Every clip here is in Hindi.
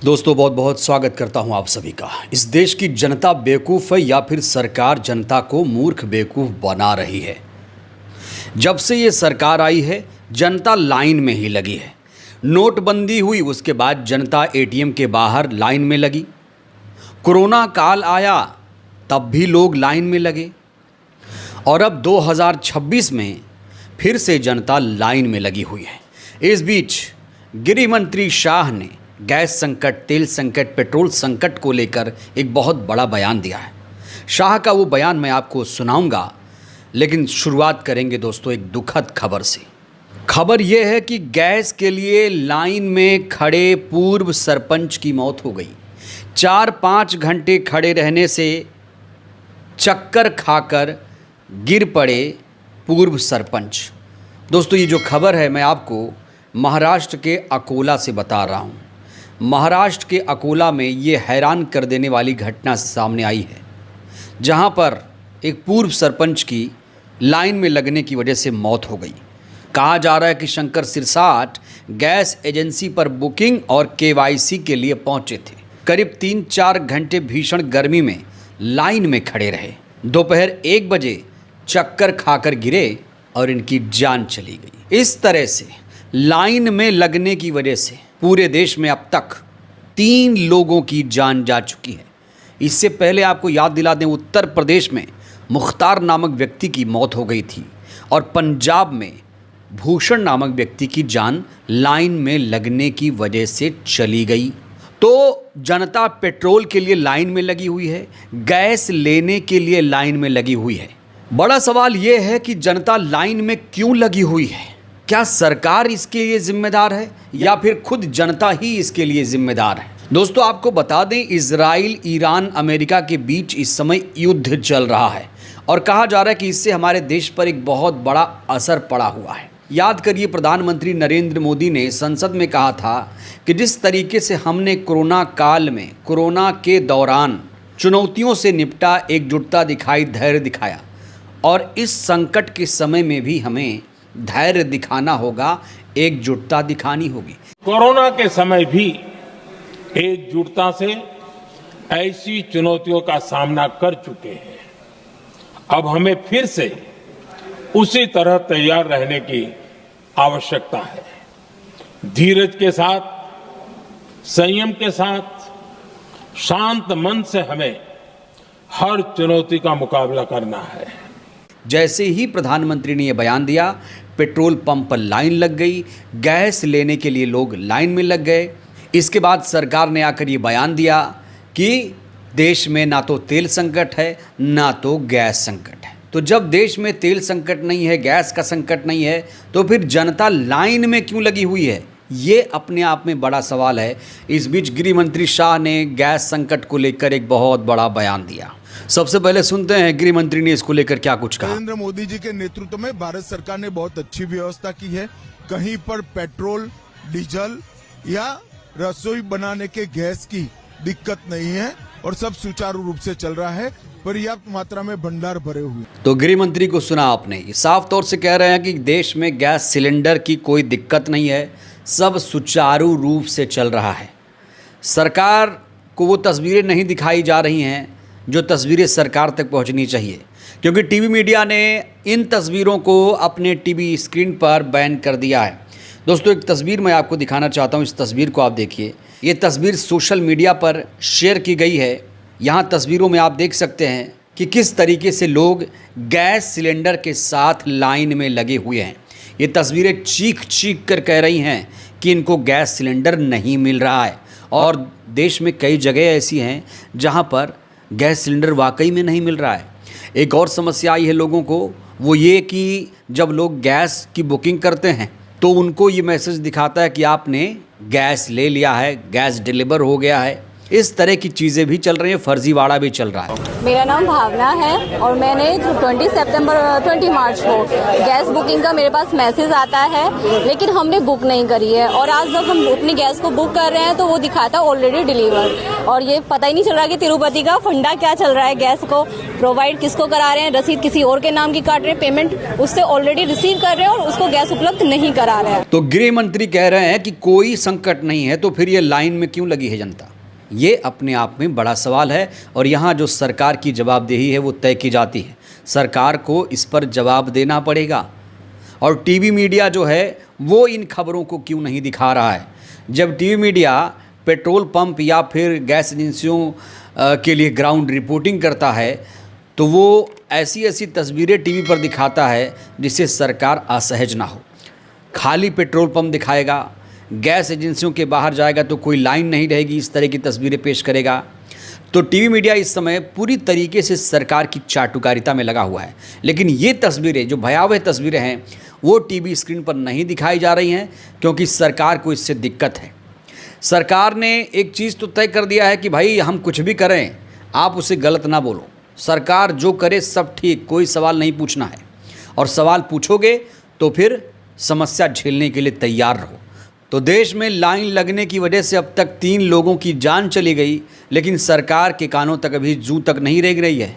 दोस्तों बहुत बहुत स्वागत करता हूं आप सभी का। इस देश की जनता बेवकूफ़ है या फिर सरकार जनता को मूर्ख बेवकूफ़ बना रही है। जब से ये सरकार आई है जनता लाइन में ही लगी है। नोटबंदी हुई उसके बाद जनता एटीएम के बाहर लाइन में लगी। कोरोना काल आया तब भी लोग लाइन में लगे और अब 2026 में फिर से जनता लाइन में लगी हुई है। इस बीच गृह मंत्री शाह ने गैस संकट, तेल संकट, पेट्रोल संकट को लेकर एक बहुत बड़ा बयान दिया है। शाह का वो बयान मैं आपको सुनाऊंगा, लेकिन शुरुआत करेंगे दोस्तों एक दुखद खबर से। खबर ये है कि गैस के लिए लाइन में खड़े पूर्व सरपंच की मौत हो गई। 4-5 घंटे खड़े रहने से चक्कर खाकर गिर पड़े पूर्व सरपंच। दोस्तों ये जो खबर है मैं आपको महाराष्ट्र के अकोला से बता रहा हूँ। महाराष्ट्र के अकोला में ये हैरान कर देने वाली घटना सामने आई है, जहाँ पर एक पूर्व सरपंच की लाइन में लगने की वजह से मौत हो गई। कहा जा रहा है कि शंकर सिरसाट गैस एजेंसी पर बुकिंग और केवाईसी के लिए पहुंचे थे। करीब 3-4 घंटे भीषण गर्मी में लाइन में खड़े रहे। दोपहर 1 बजे चक्कर खाकर गिरे और इनकी जान चली गई। इस तरह से लाइन में लगने की वजह से पूरे देश में अब तक 3 लोगों की जान जा चुकी है। इससे पहले आपको याद दिला दें, उत्तर प्रदेश में मुख्तार नामक व्यक्ति की मौत हो गई थी और पंजाब में भूषण नामक व्यक्ति की जान लाइन में लगने की वजह से चली गई। तो जनता पेट्रोल के लिए लाइन में लगी हुई है, गैस लेने के लिए लाइन में लगी हुई है। बड़ा सवाल यह है कि जनता लाइन में क्यों लगी हुई है? क्या सरकार इसके लिए जिम्मेदार है या फिर खुद जनता ही इसके लिए जिम्मेदार है? दोस्तों आपको बता दें, इजराइल, ईरान, अमेरिका के बीच इस समय युद्ध चल रहा है और कहा जा रहा है कि इससे हमारे देश पर एक बहुत बड़ा असर पड़ा हुआ है। याद करिए, प्रधानमंत्री नरेंद्र मोदी ने संसद में कहा था कि जिस तरीके से हमने कोरोना काल में, कोरोना के दौरान चुनौतियों से निपटा, एकजुटता दिखाई, धैर्य दिखाया, और इस संकट के समय में भी हमें धैर्य दिखाना होगा, एकजुटता दिखानी होगी। कोरोना के समय भी एकजुटता से ऐसी चुनौतियों का सामना कर चुके हैं। अब हमें फिर से उसी तरह तैयार रहने की आवश्यकता है। धीरज के साथ, संयम के साथ, शांत मन से हमें हर चुनौती का मुकाबला करना है। जैसे ही प्रधानमंत्री ने यह बयान दिया, पेट्रोल पंप पर लाइन लग गई, गैस लेने के लिए लोग लाइन में लग गए। इसके बाद सरकार ने आकर ये बयान दिया कि देश में ना तो तेल संकट है ना तो गैस संकट है। तो जब देश में तेल संकट नहीं है, गैस का संकट नहीं है, तो फिर जनता लाइन में क्यों लगी हुई है? ये अपने आप में बड़ा सवाल है। इस बीच गृह मंत्री शाह ने गैस संकट को लेकर एक बहुत बड़ा बयान दिया। सबसे पहले सुनते हैं गृह मंत्री ने इसको लेकर क्या कुछ कहा। नरेंद्र मोदी जी के नेतृत्व में भारत सरकार ने बहुत अच्छी व्यवस्था की है। कहीं पर पेट्रोल, डीजल या रसोई बनाने के गैस की दिक्कत नहीं है और सब सुचारू रूप से चल रहा है। पर्याप्त मात्रा में भंडार भरे हुए। तो गृह मंत्री को सुना आपने, ये साफ तौर से कह रहे हैं कि देश में गैस सिलेंडर की कोई दिक्कत नहीं है, सब सुचारू रूप से चल रहा है। सरकार को वो तस्वीरें नहीं दिखाई जा रही हैं जो तस्वीरें सरकार तक पहुंचनी चाहिए, क्योंकि टीवी मीडिया ने इन तस्वीरों को अपने टीवी स्क्रीन पर बैन कर दिया है। दोस्तों एक तस्वीर मैं आपको दिखाना चाहता हूं, इस तस्वीर को आप देखिए। ये तस्वीर सोशल मीडिया पर शेयर की गई है। यहाँ तस्वीरों में आप देख सकते हैं कि किस तरीके से लोग गैस सिलेंडर के साथ लाइन में लगे हुए हैं। ये तस्वीरें चीख चीख कर कह रही हैं कि इनको गैस सिलेंडर नहीं मिल रहा है, और देश में कई जगह ऐसी हैं जहाँ पर गैस सिलेंडर वाकई में नहीं मिल रहा है। एक और समस्या आई है लोगों को, वो ये कि जब लोग गैस की बुकिंग करते हैं तो उनको ये मैसेज दिखाता है कि आपने गैस ले लिया है, गैस डिलीवर हो गया है, इस तरह की चीज़ें भी चल रही हैं, फर्जीवाड़ा भी चल रहा है। मेरा नाम भावना है और मैंने 20 मार्च को गैस बुकिंग का मेरे पास मैसेज आता है, लेकिन हमने बुक नहीं करी है। और आज जब हम अपनी गैस को बुक कर रहे हैं तो वो दिखाता है ऑलरेडी डिलीवर, और ये पता ही नहीं चल रहा कि तिरुपति का फंडा क्या चल रहा है। गैस को प्रोवाइड किसको करा रहे हैं, रसीद किसी और के नाम की काट रहे हैं, पेमेंट उससे ऑलरेडी रिसीव कर रहे हैं और उसको गैस उपलब्ध नहीं करा रहे हैं। तो गृह मंत्री कह रहे हैं कि कोई संकट नहीं है, तो फिर ये लाइन में क्यों लगी है जनता? ये अपने आप में बड़ा सवाल है और यहाँ जो सरकार की जवाबदेही है वो तय की जाती है। सरकार को इस पर जवाब देना पड़ेगा। और टीवी मीडिया जो है वो इन खबरों को क्यों नहीं दिखा रहा है? जब टीवी मीडिया पेट्रोल पंप या फिर गैस एजेंसियों के लिए ग्राउंड रिपोर्टिंग करता है तो वो ऐसी ऐसी तस्वीरें टीवी पर दिखाता है जिससे सरकार असहज ना हो। खाली पेट्रोल पंप दिखाएगा, गैस एजेंसियों के बाहर जाएगा तो कोई लाइन नहीं रहेगी, इस तरह की तस्वीरें पेश करेगा। तो टीवी मीडिया इस समय पूरी तरीके से सरकार की चाटुकारिता में लगा हुआ है। लेकिन ये तस्वीरें, जो भयावह तस्वीरें हैं, वो टीवी स्क्रीन पर नहीं दिखाई जा रही हैं क्योंकि सरकार को इससे दिक्कत है। सरकार ने एक चीज़ तो तय कर दिया है कि भाई हम कुछ भी करें, आप उसे गलत ना बोलो। सरकार जो करे सब ठीक, कोई सवाल नहीं पूछना है, और सवाल पूछोगे तो फिर समस्या झेलने के लिए तैयार रहो। तो देश में लाइन लगने की वजह से अब तक 3 लोगों की जान चली गई, लेकिन सरकार के कानों तक अभी जू तक नहीं रेंग रही है।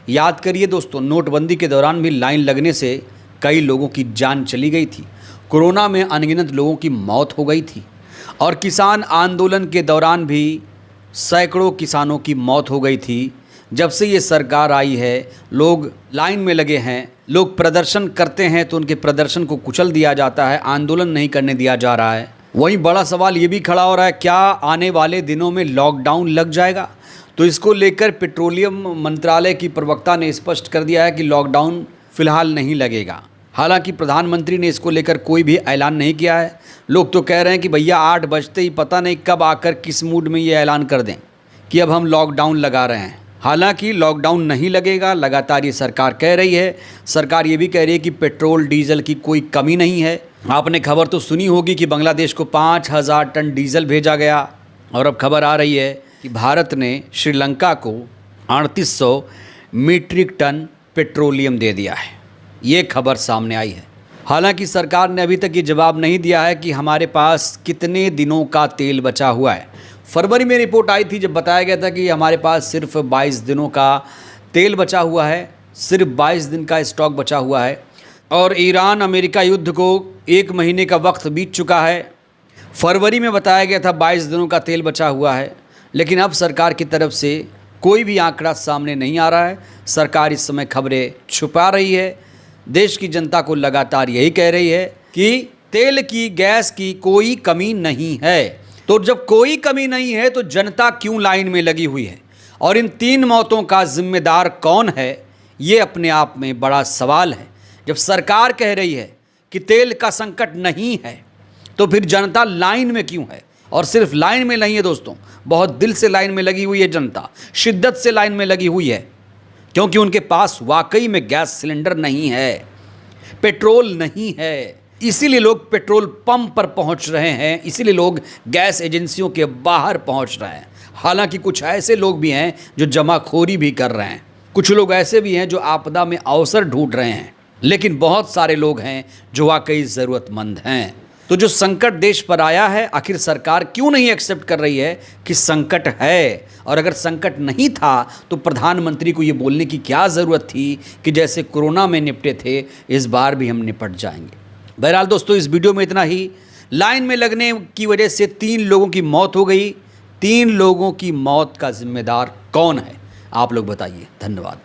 याद करिए दोस्तों, नोटबंदी के दौरान भी लाइन लगने से कई लोगों की जान चली गई थी। कोरोना में अनगिनत लोगों की मौत हो गई थी और किसान आंदोलन के दौरान भी सैकड़ों किसानों की मौत हो गई थी। जब से ये सरकार आई है, लोग लाइन में लगे हैं, लोग प्रदर्शन करते हैं तो उनके प्रदर्शन को कुचल दिया जाता है, आंदोलन नहीं करने दिया जा रहा है। वहीं बड़ा सवाल ये भी खड़ा हो रहा है, क्या आने वाले दिनों में लॉकडाउन लग जाएगा? तो इसको लेकर पेट्रोलियम मंत्रालय की प्रवक्ता ने स्पष्ट कर दिया है कि लॉकडाउन फिलहाल नहीं लगेगा। हालांकि प्रधानमंत्री ने इसको लेकर कोई भी ऐलान नहीं किया है। लोग तो कह रहे हैं कि भैया 8 बजते ही पता नहीं कब आकर किस मूड में ये ऐलान कर दें कि अब हम लॉकडाउन लगा रहे हैं। हालांकि लॉकडाउन नहीं लगेगा, लगातार ये सरकार कह रही है। सरकार ये भी कह रही है कि पेट्रोल डीजल की कोई कमी नहीं है। आपने खबर तो सुनी होगी कि बांग्लादेश को 5000 टन डीजल भेजा गया, और अब खबर आ रही है कि भारत ने श्रीलंका को 3800 मीट्रिक टन पेट्रोलियम दे दिया है। ये खबर सामने आई है। हालांकि सरकार ने अभी तक ये जवाब नहीं दिया है कि हमारे पास कितने दिनों का तेल बचा हुआ है। फरवरी में रिपोर्ट आई थी जब बताया गया था कि हमारे पास सिर्फ 22 दिनों का तेल बचा हुआ है, सिर्फ 22 दिन का स्टॉक बचा हुआ है। और ईरान अमेरिका युद्ध को 1 महीने का वक्त बीत चुका है। फरवरी में बताया गया था 22 दिनों का तेल बचा हुआ है, लेकिन अब सरकार की तरफ से कोई भी आंकड़ा सामने नहीं आ रहा है। सरकार इस समय खबरें छुपा रही है। देश की जनता को लगातार यही कह रही है कि तेल की, गैस की कोई कमी नहीं है। तो जब कोई कमी नहीं है तो जनता क्यों लाइन में लगी हुई है? और इन 3 मौतों का जिम्मेदार कौन है, ये अपने आप में बड़ा सवाल है। जब सरकार कह रही है कि तेल का संकट नहीं है तो फिर जनता लाइन में क्यों है? और सिर्फ लाइन में नहीं है दोस्तों, बहुत दिल से लाइन में लगी हुई है जनता, शिद्दत से लाइन में लगी हुई है, क्योंकि उनके पास वाकई में गैस सिलेंडर नहीं है, पेट्रोल नहीं है। इसीलिए लोग पेट्रोल पंप पर पहुंच रहे हैं, इसीलिए लोग गैस एजेंसियों के बाहर पहुंच रहे हैं। हालांकि कुछ ऐसे लोग भी हैं जो जमाखोरी भी कर रहे हैं, कुछ लोग ऐसे भी हैं जो आपदा में अवसर ढूंढ रहे हैं, लेकिन बहुत सारे लोग हैं जो वाकई ज़रूरतमंद हैं। तो जो संकट देश पर आया है, आखिर सरकार क्यों नहीं एक्सेप्ट कर रही है कि संकट है? और अगर संकट नहीं था तो प्रधानमंत्री को ये बोलने की क्या ज़रूरत थी कि जैसे कोरोना में निपटे थे, इस बार भी हम निपट जाएंगे। बहरहाल दोस्तों, इस वीडियो में इतना ही। लाइन में लगने की वजह से 3 लोगों की मौत हो गई। 3 लोगों की मौत का जिम्मेदार कौन है, आप लोग बताइए। धन्यवाद।